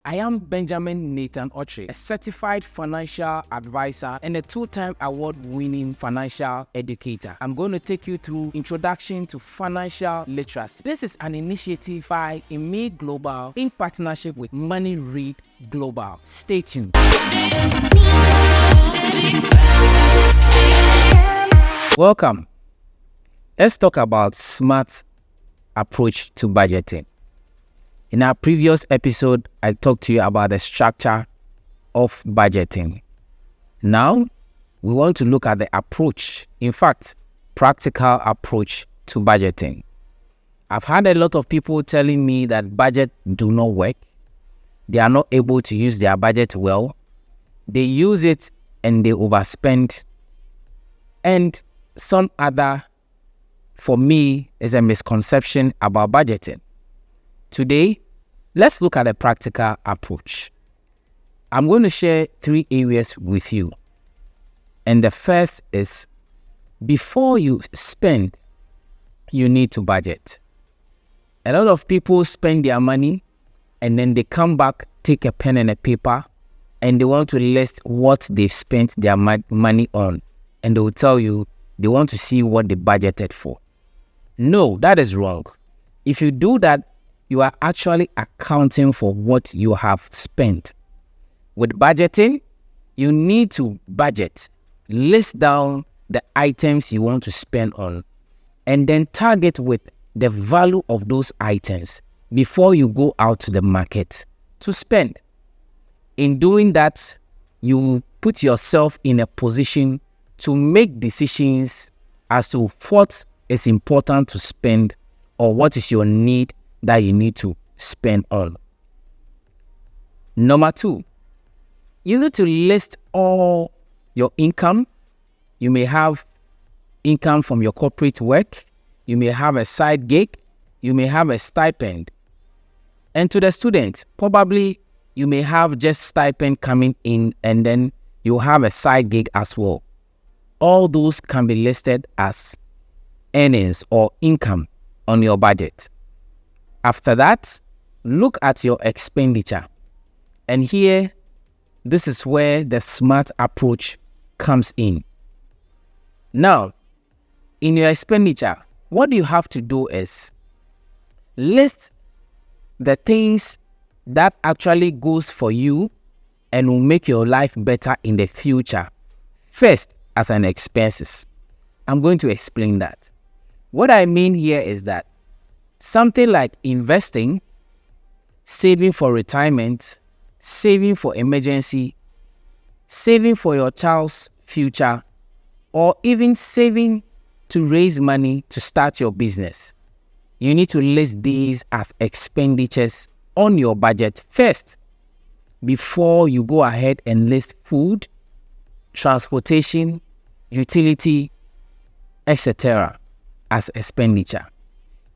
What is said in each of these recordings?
I am Benjamin Nathan Oche, a certified financial advisor and a two-time award-winning financial educator. I'm going to take you through Introduction to Financial Literacy. This is an initiative by INME Global in partnership with Money Read Global. Stay tuned. Welcome. Let's talk about smart approach to budgeting. In our previous episode, I talked to you about the structure of budgeting. Now, we want to look at the approach, in fact, practical approach to budgeting. I've had a lot of people telling me that budget do not work. They are not able to use their budget well. They use it and they overspend. And some other, for me, is a misconception about budgeting. Today, let's look at a practical approach. I'm going to share 3 areas with you. And the first is, before you spend, you need to budget. A lot of people spend their money and then they come back, take a pen and a paper, and they want to list what they've spent their money on. And they will tell you they want to see what they budgeted for. No, that is wrong. If you do that, you are actually accounting for what you have spent. With budgeting, you need to budget, list down the items you want to spend on, and then target with the value of those items before you go out to the market to spend. In doing that, you put yourself in a position to make decisions as to what is important to spend or what is your need that you need to spend on. Number 2, you need to list all your income. You may have income from your corporate work. You may have a side gig. You may have a stipend. And to the students, probably you may have just stipend coming in and then you have a side gig as well. All those can be listed as earnings or income on your budget. After that, look at your expenditure. And here, this is where the smart approach comes in. Now, in your expenditure, what you have to do is list the things that actually goes for you and will make your life better in the future first as an expenses. I'm going to explain that. What I mean here is that something like investing, saving for retirement, saving for emergency, saving for your child's future, or even saving to raise money to start your business. You need to list these as expenditures on your budget first before you go ahead and list food, transportation, utility, etc. as expenditure.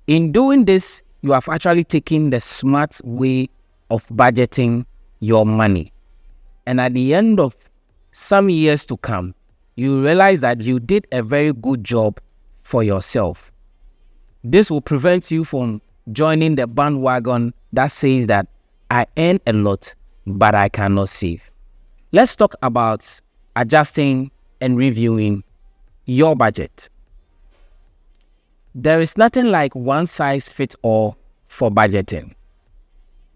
In doing this, you have actually taken the smart way of budgeting your money. And at the end of some years to come, you realize that you did a very good job for yourself. This will prevent you from joining the bandwagon that says that I earn a lot, but I cannot save. Let's talk about adjusting and reviewing your budget. There is nothing like one size fits all for budgeting.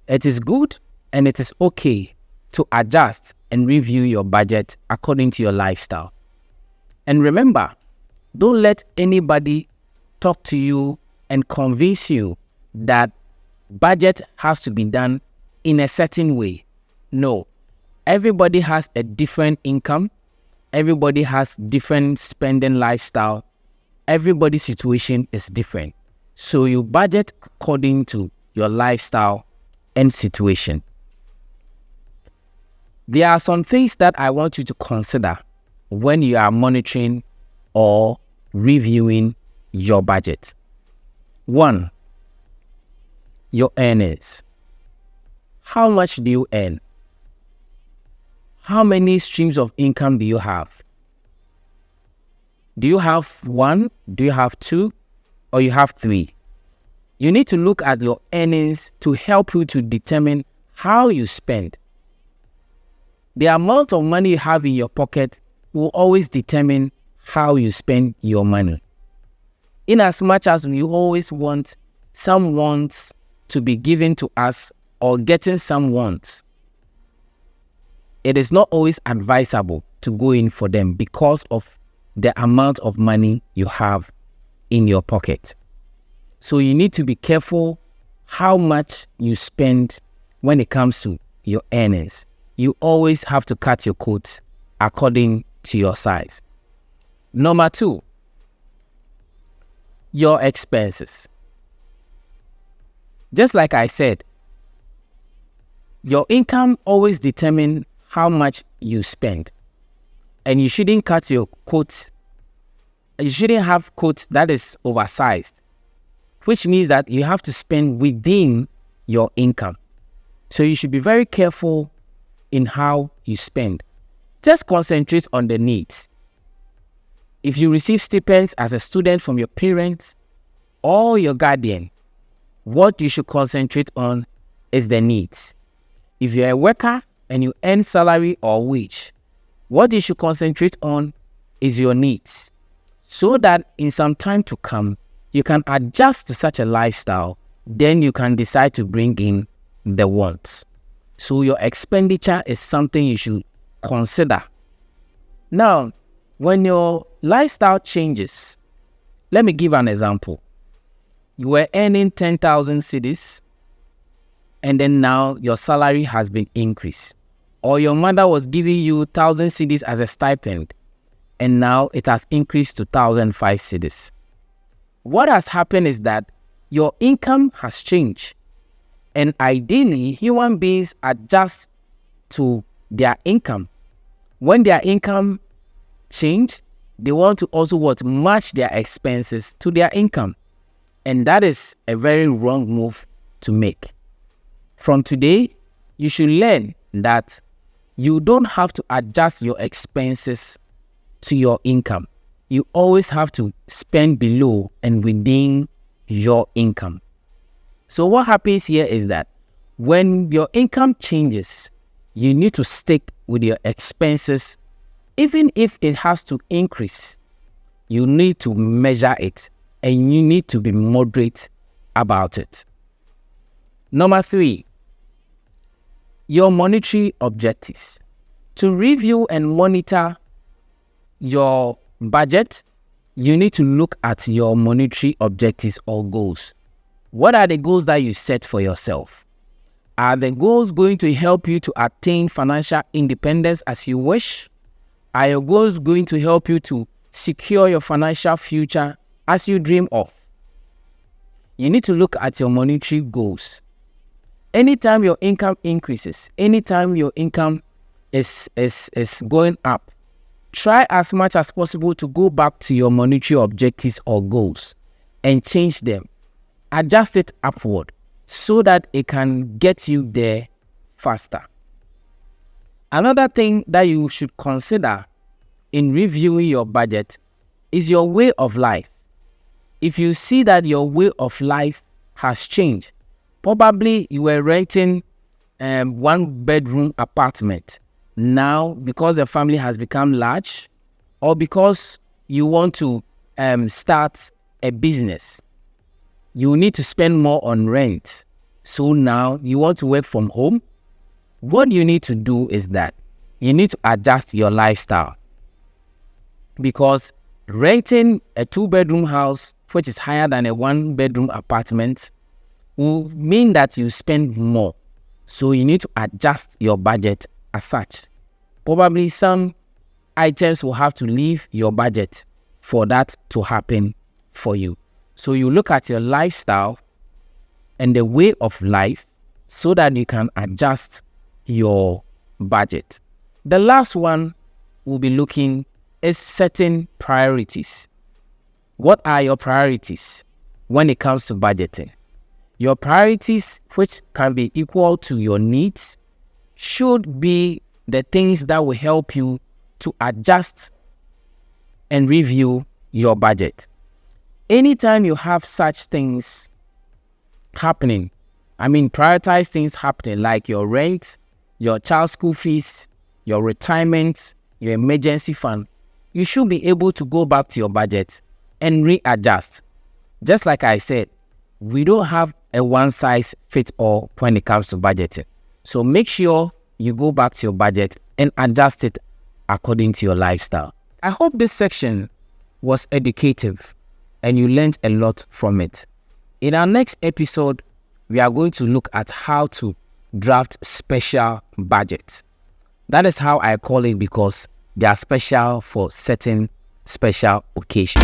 It is good and it is okay to adjust and review your budget according to your lifestyle. And remember, don't let anybody talk to you and convince you that budget has to be done in a certain way. No, everybody has a different income. Everybody has different spending lifestyle. Everybody's situation is different. So you budget according to your lifestyle and situation. There are some things that I want you to consider when you are monitoring or reviewing your budget. 1, your earnings. How much do you earn? How many streams of income do you have? Do you have 1? Do you have 2? Or you have 3? You need to look at your earnings to help you to determine how you spend. The amount of money you have in your pocket will always determine how you spend your money. In as much as we always want some wants to be given to us or getting some wants, it is not always advisable to go in for them because of the amount of money you have in your pocket. So you need to be careful how much you spend when it comes to your earnings. You always have to cut your coat according to your size. Number 2, your expenses. Just like I said, your income always determines how much you spend. And you shouldn't cut your coat. You shouldn't have coat that is oversized, which means that you have to spend within your income. So you should be very careful in how you spend. Just concentrate on the needs. If you receive stipends as a student from your parents or your guardian, what you should concentrate on is the needs. If you're a worker and you earn salary or wage, what you should concentrate on is your needs, so that in some time to come, you can adjust to such a lifestyle. Then you can decide to bring in the wants. So your expenditure is something you should consider. Now, when your lifestyle changes, let me give an example. You were earning 10,000 cedis, and then now your salary has been increased. Or your mother was giving you 1,000 cedis as a stipend, and now it has increased to 1,005 cedis. What has happened is that your income has changed. And ideally, human beings adjust to their income. When their income change, they want to also match their expenses to their income. And that is a very wrong move to make. From today, you should learn that you don't have to adjust your expenses to your income. You always have to spend below and within your income. So what happens here is that when your income changes, you need to stick with your expenses. Even if it has to increase, you need to measure it and you need to be moderate about it. Number 3, your monetary objectives. To review and monitor your budget, you need to look at your monetary objectives or goals. What are the goals that you set for yourself? Are the goals going to help you to attain financial independence as you wish? Are your goals going to help you to secure your financial future as you dream of? You need to look at your monetary goals. Anytime your income increases, anytime your income is going up, try as much as possible to go back to your monetary objectives or goals and change them. Adjust it upward so that it can get you there faster. Another thing that you should consider in reviewing your budget is your way of life. If you see that your way of life has changed, probably you were renting a 1-bedroom apartment. Now, because the family has become large, or because you want to start a business, you need to spend more on rent. So now you want to work from home. What you need to do is that you need to adjust your lifestyle, because renting a 2-bedroom house, which is higher than a 1-bedroom apartment, will mean that you spend more. So you need to adjust your budget as such. Probably some items will have to leave your budget for that to happen for you. So you look at your lifestyle and the way of life so that you can adjust your budget. The last one we'll be looking is setting priorities. What are your priorities when it comes to budgeting? Your priorities, which can be equal to your needs, should be the things that will help you to adjust and review your budget. Anytime you have such things happening, Prioritize things happening like your rent, your child's school fees, your retirement, your emergency fund. You should be able to go back to your budget and readjust. Just like I said, we don't have a one-size-fits-all when it comes to budgeting. So make sure you go back to your budget and adjust it according to your lifestyle. I hope this section was educative and you learned a lot from it. In our next episode, we are going to look at how to draft special budgets. That is how I call it, because they are special for certain special occasions.